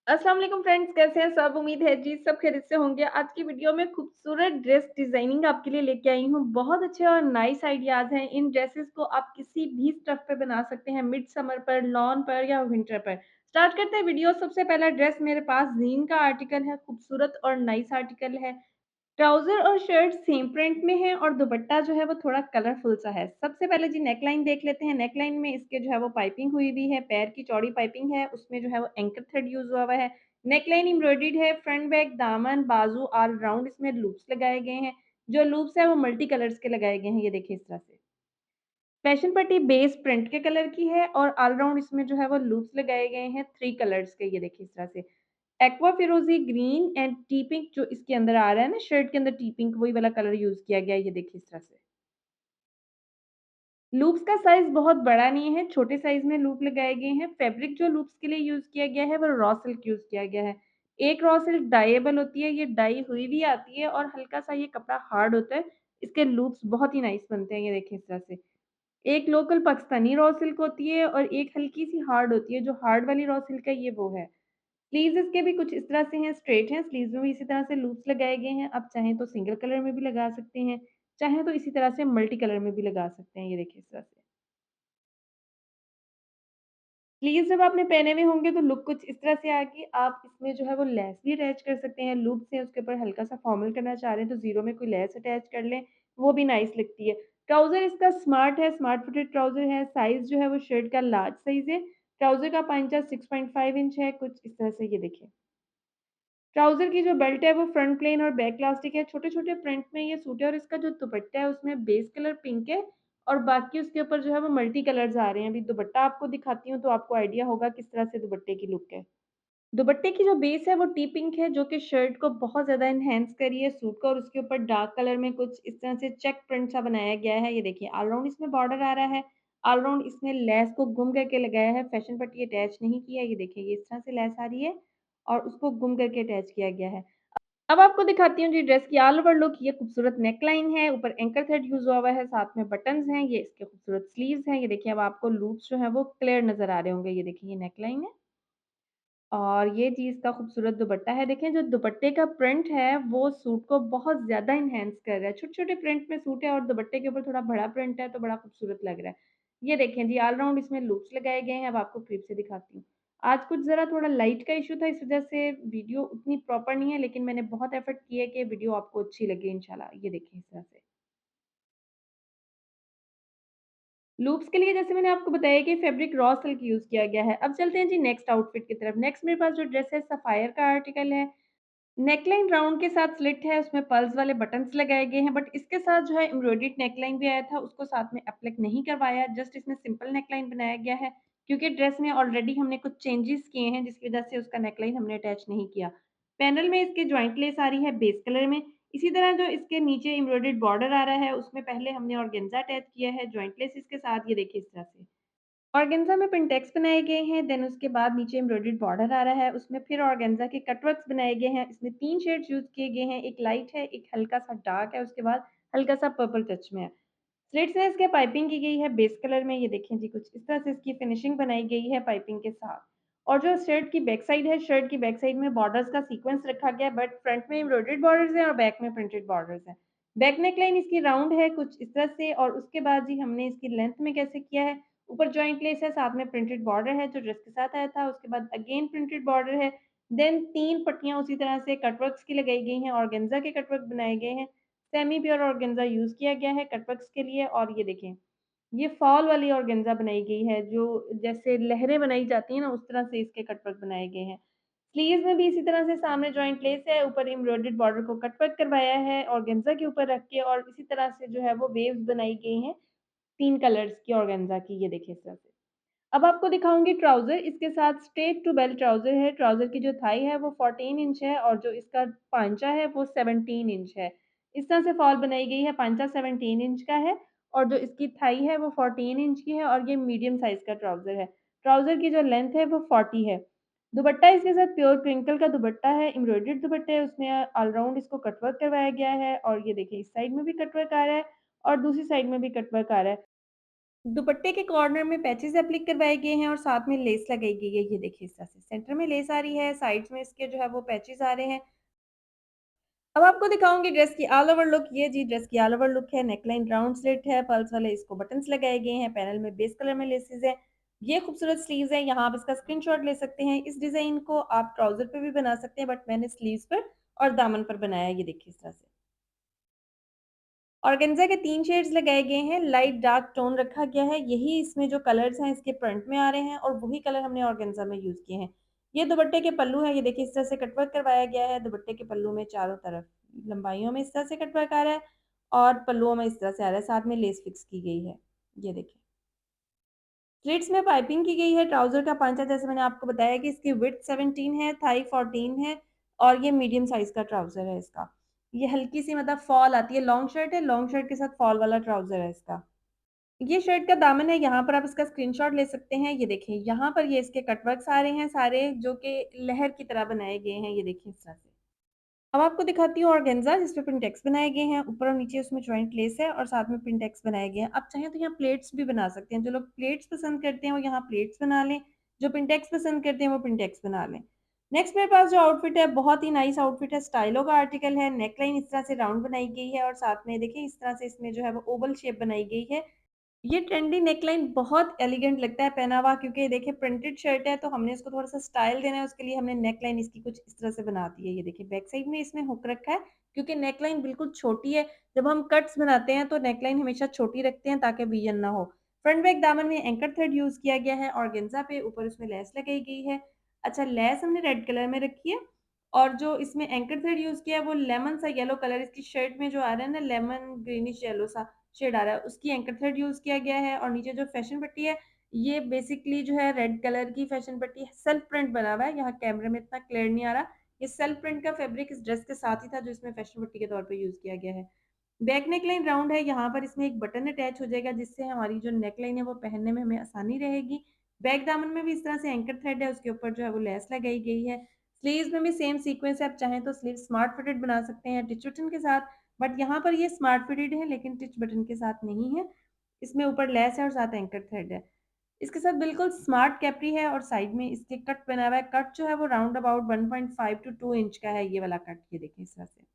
अस्सलाम वालेकुम फ्रेंड्स, कैसे हैं सब? उम्मीद है जी सब खैरियत से होंगे। आज की वीडियो में खूबसूरत ड्रेस डिज़ाइनिंग आपके लिए लेके आई हूँ। बहुत अच्छे और नाइस आइडियाज़ हैं। इन ड्रेसेस को आप किसी भी स्टफ पे बना सकते हैं, मिड समर पर, लॉन पर या विंटर पर। स्टार्ट करते हैं वीडियो। सबसे पहला ड्रेस मेरे पास जीन का आर्टिकल है, खूबसूरत और नाइस आर्टिकल है। ट्राउज़र और शर्ट सेम प्रिंट में है और दुपट्टा जो है वो थोड़ा कलरफुल सा है। सबसे पहले जी नेकलाइन देख लेते हैं। नेकलाइन में इसके जो है वो पाइपिंग हुई हुई है, पैर की चौड़ी पाइपिंग है, उसमें जो है वो एंकर थ्रेड यूज़ हुआ हुआ है। नेकलाइन एम्ब्रॉयडर्ड है, फ्रंट बैक, दामन, बाजू ऑल राउंड इसमें लूप्स लगाए गए हैं। जो लूप्स हैं वो मल्टी कलर्स के लगाए गए हैं, ये देखिए इस तरह से। फैशन पट्टी बेस प्रिंट के कलर की है और ऑल राउंड इसमें जो है वो लूप्स लगाए गए हैं 3 कलर्स के, ये देखिए इस तरह से। एक्वा फिरोज़ी ग्रीन एंड टी पिंक जो इसके अंदर आ रहा है ना, शर्ट के अंदर टी पिंक वही वाला कलर यूज़ किया गया है, ये देखिए इस तरह से। लूप्स का साइज़ बहुत बड़ा नहीं है, छोटे साइज़ में लूप लगाए गए हैं। फैब्रिक जो लूप्स के लिए यूज़ किया गया है, वो रॉ सिल्क यूज़ किया गया है। एक रॉ सिल्क डाइएबल होती है, ये डाई हुई भी आती है और हल्का-सा ये कपड़ा हार्ड होता है। इसके लूप्स बहुत ही नाइस बनते हैं, ये देखिए इस तरह से। एक लोकल पाकिस्तानी रॉ सिल्क होती है और एक हल्की-सी हार्ड होती है, जो हार्ड वाली रॉ सिल्क है, ये वो है। स्लीव्स इसके भी कुछ इस तरह से हैं, स्ट्रेट हैं, स्लीव्स में भी इसी तरह से लूप्स लगाए गए हैं। आप चाहें तो सिंगल कलर में भी लगा सकते हैं, चाहें तो इसी तरह से मल्टी कलर में भी लगा सकते हैं, ये देखिए इस तरह से। स्लीव्स जब आपने पहने हुए होंगे तो लुक कुछ इस तरह से आएगी। आप इसमें जो है वो लेस भी अटैच कर सकते हैं, लूप्स हैं उसके ऊपर हल्का-सा फॉर्मल करना चाह रहे हैं तो ज़ीरो में कोई लेस अटैच कर लें, वो भी नाइस लगती है। ट्राउज़र इसका स्मार्ट है, स्मार्ट फिटेड ट्राउज़र है, साइज़ जो है वो शर्ट का लार्ज साइज़ है। ट्राउज़र का पाइंचा 6.5 इंच है, कुछ इस तरह से, ये देखिए। ट्राउज़र की जो बेल्ट है वो फ्रंट प्लेन और बैक इलास्टिक है, छोटे-छोटे प्रिंट में ये सूट है और इसका जो दुपट्टा है उसमें बेस कलर पिंक है और बाकी उसके ऊपर जो है वो मल्टी कलर्स आ रहे हैं। अभी दुपट्टा आपको दिखाती हूँ तो आपको आइडिया होगा किस तरह से दुपट्टे की लुक है। दुपट्टे की जो बेस है वो टी पिंक है जो कि शर्ट को बहुत ज़्यादा एनहांस कर रही है सूट को और उसके ऊपर डार्क कलर में कुछ इस तरह से चेक प्रिंट सा बनाया गया है। ये देखिए ऑल राउंड इसमें बॉर्डर आ रहा है, ऑल राउंड इसमें लेस को गुम करके लगाया है, फैशन पट्टी अटैच नहीं किया है। ये देखिए ये इस तरह से लेस आ रही है और उसको गुम करके अटैच किया गया है। अब आपको दिखाती हूँ जी ड्रेस की ऑल ओवर लुक। ये खूबसूरत नेकलाइन है, ऊपर एंकर थ्रेड यूज़ हुआ हुआ है, साथ में बटन्स हैं, ये इसके खूबसूरत स्लीव्स हैं। ये देखिए अब आपको लूप्स जो हैं वो क्लियर नज़र आ रहे होंगे। ये देखिए ये नेकलाइन है और ये जी इसका खूबसूरत दुपट्टा है। देखें जो दुपट्टे का प्रिंट है वो सूट को बहुत ज़्यादा एनहांस कर रहा है। छोटे-छोटे प्रिंट में सूट है और दुपट्टे के ऊपर थोड़ा बड़ा प्रिंट है तो बड़ा खूबसूरत लग रहा है। ये देखें जी ऑल राउंड इसमें लूप्स लगाए गए हैं। अब आपको क्लिप से दिखाती हूँ। आज कुछ ज़रा थोड़ा लाइट का इश्यू था, इस वज़ह से वीडियो उतनी प्रॉपर नहीं है, लेकिन मैंने बहुत एफर्ट किए कि वीडियो आपको अच्छी लगे इंशाल्लाह। ये देखिए इस तरह से। लूप्स के लिए जैसे मैंने आपको बताया कि फैब्रिक रॉ सिल्क यूज़ किया गया है। अब चलते हैं जी नेक्स्ट आउटफिट की तरफ। नेक्स्ट मेरे पास जो ड्रेस है सफ़ायर का आर्टिकल है। नेकलाइन राउंड के साथ स्लिट है, उसमें पर्ल्स वाले बटन्स लगाए गए हैं, बट इसके साथ जो है एम्ब्रॉयडर्ड नेकलाइन भी आया था, उसको साथ में एप्लिक नहीं करवाया, जस्ट इसमें सिंपल नेकलाइन बनाया गया है, क्योंकि ड्रेस में ऑलरेडी हमने कुछ चेंजेस किए हैं, जिसकी वजह से उसका नेकलाइन हमने अटैच नहीं किया। पैनल में इसके जॉइंट लेस आ रही है बेस कलर में, इसी तरह जो इसके नीचे एम्ब्रॉयडर्ड बॉर्डर आ रहा है, उसमें पहले हमने ऑर्गेन्जा अटैच किया है, जॉइंट लेस इसके साथ, ये देखिए इस तरह से। ऑर्गेन्जा में पिंटेक्स बनाए गए हैं, देन उसके बाद नीचे एम्ब्रॉयडर्ड बॉर्डर आ रहा है, उसमें फिर ऑर्गेन्जा के कटवर्क्स बनाए गए हैं। इसमें 3 शेड्स यूज़ किए गए हैं, एक लाइट है, एक हल्का-सा डार्क है, उसके बाद हल्का-सा पर्पल टच में है। स्लिट्स में इसके पाइपिंग की गई है बेस कलर में, ये देखें जी कुछ इस तरह से इसकी फिनिशिंग बनाई गई है पाइपिंग के साथ। और जो शर्ट की बैक साइड है, शर्ट की बैक साइड में बॉर्डर्स का सीक्वेंस रखा गया है, बट फ्रंट में एम्ब्रॉयडर्ड बॉर्डर्स हैं और बैक में प्रिंटेड बॉर्डर्स हैं। बैक नेकलाइन इसकी राउंड है कुछ इस तरह से और उसके बाद जी हमने इसकी लेंथ में कैसे किया है, ऊपर जॉइंट लेस है, साथ में प्रिंटेड बॉर्डर है जो ड्रेस के साथ आया था, उसके बाद अगेन प्रिंटेड बॉर्डर है, देन 3 पट्टियाँ उसी तरह से कटवर्क्स की लगाई गई हैं, ऑर्गेन्जा के कटवर्क बनाए गए हैं। सेमी प्योर ऑर्गेन्जा यूज़ किया गया है कटवर्क्स के लिए और ये देखें, ये फॉल वाली ऑर्गेन्जा बनाई गई है, जो जैसे लहरें बनाई जाती हैं ना, उस तरह से इसके कटवर्क बनाए गए हैं। स्लीव्स में भी इसी तरह से सामने जॉइंट लेस है, ऊपर एम्ब्रॉयडर्ड बॉर्डर को कटवर्क करवाया है ऑर्गेन्जा के ऊपर रख के और इसी तरह से जो है वो वेव्स बनाई गई हैं 3 कलर्स की ऑर्गेन्जा की, ये देखिए इस तरह से। अब आपको दिखाऊँगी ट्राउज़र, इसके साथ स्ट्रेट टू बेल ट्राउज़र है, ट्राउज़र की जो थाई है वो 14 इंच है और जो इसका पांचा है वो 17 इंच है। इस तरह से फॉल बनाई गई है, पांचा 17 इंच का है और जो इसकी थाई है वो 14 इंच की है और ये मीडियम साइज़ का ट्राउज़र है। ट्राउज़र की जो लेंथ है वो 40 है। दुपट्टा इसके साथ प्योर क्रिंकल का दुपट्टा है, एम्ब्रॉयडर्ड दुपट्टा है, उसमें ऑल राउंड इसको कटवर्क करवाया गया है और ये देखिए इस साइड में भी कटवर्क आ रहा है और दूसरी साइड में भी कटवर्क आ रहा है। दुपट्टे के कॉर्नर में पैचेस एप्लिक करवाए गए हैं और साथ में लेस लगाई गई है। ये देखिए इस तरह से सेंटर में लेस आ रही है, साइड्स में इसके जो है वो पैचेस आ रहे हैं। अब आपको दिखाऊंगी ड्रेस की ऑल ओवर लुक। ये जी ड्रेस की ऑल ओवर लुक है। नेकलाइन राउंड स्लिट है, पल्स वाले इसको बटन्स लगाए गए हैं, पैनल में बेस कलर में लेसेस है। ये खूबसूरत स्लीव्स है, यहाँ आप इसका स्क्रीनशॉट ले सकते हैं। इस डिजाइन को आप ट्राउजर पे भी बना सकते हैं, बट मैंने स्लीव्स पर और दामन पर बनाया है। ये देखिए इस तरह से ऑर्गेन्जा के 3 शेड्स लगाए गए हैं, लाइट डार्क टोन रखा गया है। यही इसमें जो कलर्स हैं इसके फ्रंट में आ रहे हैं और वही कलर हमने ऑर्गेन्जा में यूज़ किए हैं। ये दुपट्टे के पल्लू हैं, ये देखिए इस तरह से कटवर्क करवाया गया है। दुपट्टे के पल्लू में चारों तरफ लंबाइयों में इस तरह से कटवर्क आ रहा है और पल्लुओं में इस तरह से आ रहा है, साथ में लेस फिक्स की गई है। ये देखिए स्लिट्स में पाइपिंग की गई है। ट्राउज़र का पांचा जैसे मैंने आपको बताया कि इसकी विड्थ 17 है, थाई 14 है और ये मीडियम साइज़ का ट्राउज़र है इसका। ये हल्की-सी मतलब फॉल आती है, लॉन्ग शर्ट है, लॉन्ग शर्ट के साथ फॉल वाला ट्राउज़र है इसका। ये शर्ट का दामन है, यहाँ पर आप इसका स्क्रीनशॉट ले सकते हैं। ये देखिए यहाँ पर ये इसके कटवर्क्स आ रहे हैं सारे, जो कि लहर की तरह बनाए गए हैं। ये देखिए इस तरह से। अब आपको दिखाती हूँ ऑर्गेन्जा जिस पे पिंटेक्स बनाए गए हैं। ऊपर और नीचे उसमें जॉइंट लेस है और साथ में पिंटेक्स बनाए गए हैं। आप चाहें तो यहाँ प्लेट्स भी बना सकते हैं। जो लोग प्लेट्स पसंद करते हैं वो यहाँ प्लेट्स बना लें, जो पिंटेक्स पसंद करते हैं वो पिंटेक्स बना लें। नेक्स्ट मेरे पास जो आउटफिट है बहुत ही नाइस आउटफिट है, स्टाइलो का आर्टिकल है। नेकलाइन इस तरह से राउंड बनाई गई है और साथ में देखिए इस तरह से इसमें जो है वो ओवल शेप बनाई गई है। ये ट्रेंडी नेकलाइन बहुत एलिगेंट लगता है पहना हुआ, क्योंकि ये देखिए प्रिंटेड शर्ट है तो हमने इसको थोड़ा-सा स्टाइल देना है, उसके लिए हमने नेकलाइन इसकी कुछ इस तरह से बना दी है। ये देखिए बैक साइड में इसमें हुक रखा है, क्योंकि नेकलाइन बिल्कुल छोटी है। जब हम कट्स बनाते हैं तो नेकलाइन हमेशा छोटी रखते हैं ताकि वीएन ना हो। फ्रंट बैक दामन में एंकर थ्रेड यूज़ किया गया है, ऑर्गेन्जा पे ऊपर उसमें लेस लगाई गई है। अच्छा, लेस हमने रेड कलर में रखी है और जो इसमें एंकर थ्रेड यूज़ किया है वो लेमन सा येलो कलर, इसकी शर्ट में जो आ रहा है ना लेमन ग्रीनिश येलो सा शेड आ रहा है, उसकी एंकर थ्रेड यूज़ किया गया है। और नीचे जो फैशन पट्टी है, ये बेसिकली जो है रेड कलर की फैशन पट्टी है, सेल्फ प्रिंट बना हुआ है। यहाँ कैमरे में इतना क्लियर नहीं आ रहा। ये सेल्फ प्रिंट का फैब्रिक इस ड्रेस के साथ ही था जो इसमें फैशन पट्टी के तौर पे यूज़ किया गया है। बैक नेकलाइन राउंड है, यहाँ पर इसमें एक बटन अटैच हो जाएगा जिससे हमारी जो नेकलाइन है वो पहनने में हमें आसानी रहेगी। बैक दामन में भी इस तरह से एंकर थ्रेड है, उसके ऊपर जो है वो लेस लगाई गई है। स्लीव्स में भी सेम सीक्वेंस है, आप चाहें तो स्लीव स्मार्ट फिटेड बना सकते हैं टिच बटन के साथ, बट यहाँ पर ये स्मार्ट फिटेड है लेकिन टिच बटन के साथ नहीं है। इसमें ऊपर लेस है और साथ एंकर थ्रेड है। इसके साथ बिल्कुल स्मार्ट कैप्री है और साइड में इसके कट बना हुआ है। कट जो है वो राउंड अबाउट 1.5 टू 2 इंच का है, ये वाला कट। ये देखिए इस तरह से।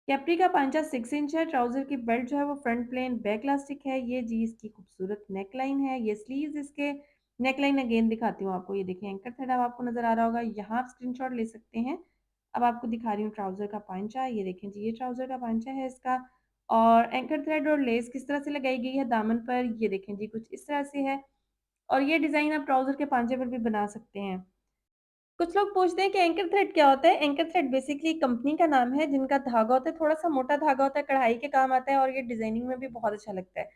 कैप्री का पांचा 6 इंच है। ट्राउजर की बेल्ट जो है वो फ्रंट प्लेन बैक इलास्टिक है। ये जी इसकी खूबसूरत नेकलाइन है। ये स्लीव्स इसके नेकलाइन अगेन दिखाती हूँ आपको। ये देखिए एंकर थ्रेड अब आपको नजर आ रहा होगा, यहाँ आप स्क्रीनशॉट ले सकते हैं। अब आपको दिखा रही हूँ ट्राउजर का पांचा। ये देखें जी, ये ट्राउजर का पांचा है इसका। और एंकर थ्रेड और लेस किस तरह से लगाई गई है दामन पर, ये देखें जी कुछ इस तरह से है। और ये डिजाइन आप ट्राउजर के पांचे पर भी बना सकते हैं। कुछ लोग पूछते हैं कि एंकर थ्रेड क्या होता है? एंकर थ्रेड बेसिकली कंपनी का नाम है जिनका धागा होता है, थोड़ा-सा मोटा धागा होता है, कढ़ाई के काम आता है और ये डिजाइनिंग में भी बहुत अच्छा लगता है।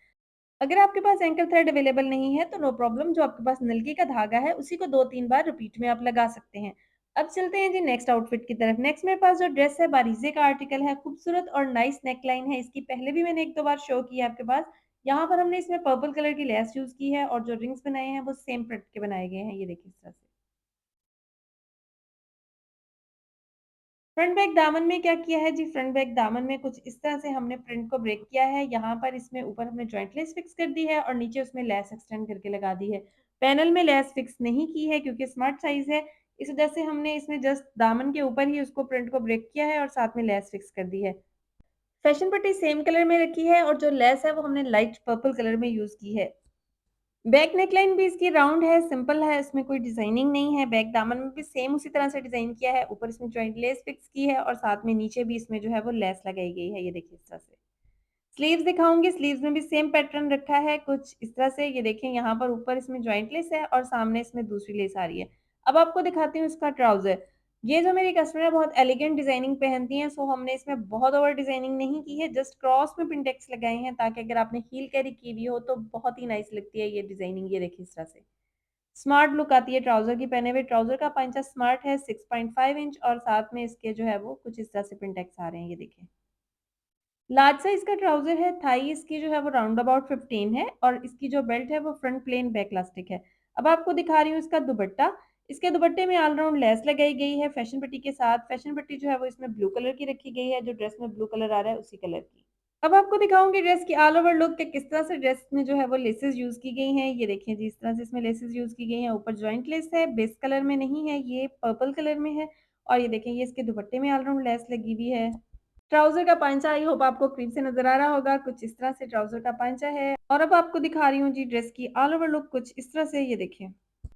अगर आपके पास एंकर थ्रेड अवेलेबल नहीं है तो नो प्रॉब्लम, जो आपके पास नलकी का धागा है उसी को 2-3 बार रिपीट में आप लगा सकते हैं। अब चलते हैं जी नेक्स्ट आउटफिट की तरफ। नेक्स्ट मेरे पास जो ड्रेस है बारीज़े का आर्टिकल है, खूबसूरत और नाइस नेकलाइन है। इसकी पहले भी मैंने 1-2 बार शो की है आपके पास। यहाँ पर हमने इसमें पर्पल कलर की लेस यूज़ की है और जो रिंग्स बनाए हैं वो सेम प्रिंट के बनाए गए हैं। ये देखिए इस तरह से। फ्रंट बैक दामन में क्या किया है जी, फ्रंट बैक दामन में कुछ इस तरह से हमने प्रिंट को ब्रेक किया है। यहाँ पर इसमें ऊपर हमने जॉइंट लेस फिक्स कर दी है और नीचे उसमें लेस एक्सटेंड करके लगा दी है। पैनल में लेस फिक्स नहीं की है क्योंकि स्मार्ट साइज है। इस वजह से हमने इसमें जस्ट दामन के ऊपर ही उसको प्रिंट को ब्रेक किया है और साथ में लेस फिक्स कर दी है। फैशन पट्टी सेम कलर में रखी है और जो लेस है वो हमने लाइट पर्पल कलर में यूज की है। बैक नेकलाइन भी इसकी राउंड है, सिंपल है, इसमें कोई डिजाइनिंग नहीं है। बैक दामन में भी सेम उसी तरह से डिजाइन किया है। ऊपर इसमें जॉइंट लेस फिक्स की है और साथ में नीचे भी इसमें जो है वो लेस लगाई गई है। ये देखिए इस तरह से। स्लीव्स दिखाऊंगी, स्लीव्स में भी सेम पैटर्न रखा है कुछ इस तरह से। ये देखें यहाँ पर ऊपर इसमें जॉइंट लेस है और सामने इसमें दूसरी लेस आ रही है। अब आपको दिखाती हूँ इसका ट्राउजर। ये जो मेरी कस्टमर बहुत एलिगेंट डिजाइनिंग पहनती हैं, सो हमने इसमें बहुत ओवर डिजाइनिंग नहीं की है, जस्ट क्रॉस में पिंटेक्स लगाए हैं ताकि अगर आपने हील कैरी की हुई हो तो बहुत ही नाइस लगती है ये डिजाइनिंग। ये देखिए इस तरह से स्मार्ट लुक आती है ट्राउजर की पहने हुए। ट्राउजर का पांचा स्मार्ट है, 6.5 इंच और साथ में इसके जो है वो कुछ इस तरह से पिंटेक्स आ रहे हैं। ये देखिए लार्ज साइज का ट्राउजर है। थाई इसकी जो है वो राउंड अबाउट 15 है और इसकी जो बेल्ट है वो फ्रंट प्लेन बैक इलास्टिक है। अब आपको दिखा रही हूँ इसका दुपट्टा। इसके दुपट्टे में ऑल राउंड लेस लगाई गई है फैशन पट्टी के साथ। फैशन पट्टी जो है वो इसमें ब्लू कलर की रखी गई है, जो ड्रेस में ब्लू कलर आ रहा है उसी कलर की। अब आपको दिखाऊँगी ड्रेस की ऑल ओवर लुक कि किस तरह से ड्रेस में जो है वो लेसेस यूज़ की गई हैं। ये देखिए जी, इस तरह से इसमें लेसेस यूज़ की गई हैं। ऊपर जॉइंट लेस है, बेस कलर में नहीं है, ये पर्पल कलर में है और ये देखें ये इसके दुपट्टे में ऑल राउंड लेस लगी हुई है। ट्राउज़र का पांचा आई होप आपको क्रीम से नज़र आ रहा होगा, कुछ इस तरह से ट्राउज़र का पांचा है और अब आपको दिखा रही हूँ जी ड्रेस की ऑल ओवर लुक कुछ इस तरह से ये देखिए।